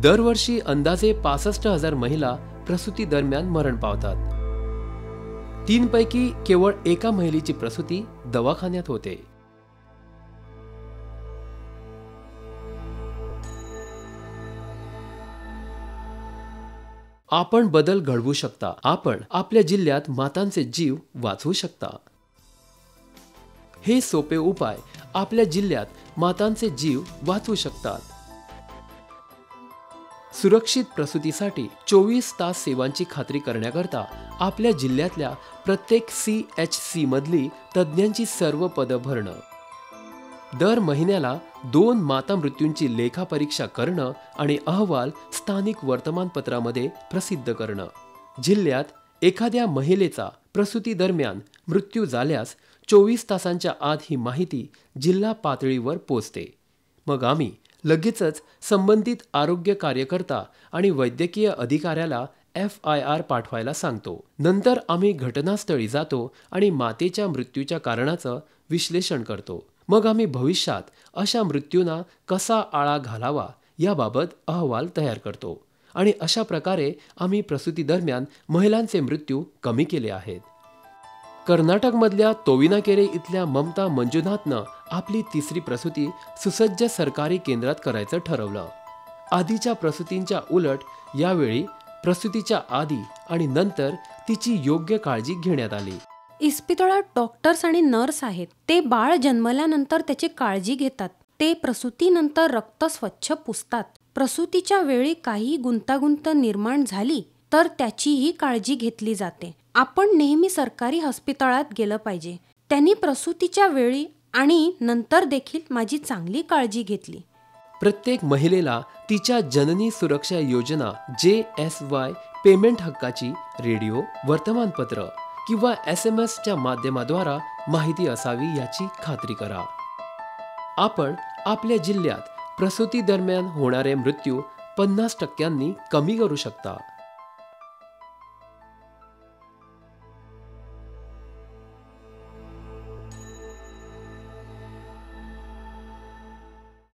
दरवर्षी अंदाजे 65,000 महिला प्रसूती दरम्यान मरण पावतात. 3 पैकी केवळ एका महिलेची प्रसूती दवाखान्यात होते. आपण बदल घडवू शकता. आपण आपल्या जिल्ह्यात मातांचे जीव वाचवू शकता. हे सोपे उपाय आपल्या जिल्ह्यात मातांचे जीव वाचवू शकतात. सुरक्षित प्रसूतीसाठी 24 तास सेवांची खात्री करण्याकरता आपल्या जिल्ह्यातल्या प्रत्येक CHC मधली तज्ज्ञांची सर्व पदं भरणं. दर महिन्याला 2 माता मृत्यूंची लेखापरीक्षा करणं आणि अहवाल स्थानिक वर्तमानपत्रामध्ये प्रसिद्ध करणं. जिल्ह्यात एखाद्या महिलेचा प्रसूती दरम्यान मृत्यू झाल्यास 24 तासांच्या आत ही माहिती जिल्हा पातळीवर पोहोचते. मग आम्ही लगेचच संबंधित आरोग्य कार्यकर्ता आणि वैद्यकीय अधिकाऱ्याला FIR पाठवायला सांगतो. नंतर आम्ही घटनास्थळी जातो आणि मातेच्या मृत्यूच्या कारणाचं विश्लेषण करतो. मग आम्ही भविष्यात अशा मृत्यूंना कसा आळा घालावा याबाबत अहवाल तयार करतो. आणि अशा प्रकारे आम्ही प्रसूती दरम्यान महिलांचे मृत्यू कमी केले आहेत. कर्नाटकमधल्या तोविनाकेरे इथल्या ममता मंजुनाथनं आपली 3री प्रसूती सुसज्ज सरकारी केंद्रात करायचं ठरवलं. आधीच्या प्रसूतींच्या उलट यावेळी प्रसूतीच्या आधी आणि नंतर तिची योग्य काळजी घेण्यात आली. इस्पितळात डॉक्टर्स आणि नर्स आहेत. ते बाळ जन्मल्यानंतर त्याची काळजी घेतात. ते प्रसूतीनंतर रक्त स्वच्छ पुसतात. प्रसूतीच्या वेळी काही गुंतागुंत निर्माण झाली तर त्याचीही काळजी घेतली जाते. आपण नेहमी सरकारी हॉस्पिटलात गेलं पाहिजे. त्यांनी प्रसूतीच्या वेळी आणि नंतर देखील माझी चांगली काळजी घेतली. प्रत्येक महिलेला तिच्या जननी सुरक्षा योजना JSY पेमेंट हक्काची रेडिओ, वर्तमानपत्र किंवा SMS माध्यमाद्वारे माहिती असावी याची खात्री करा. आपण आपल्या जिल्ह्यात प्रसूती दरम्यान होणारे मृत्यू 50% कमी करू शकता.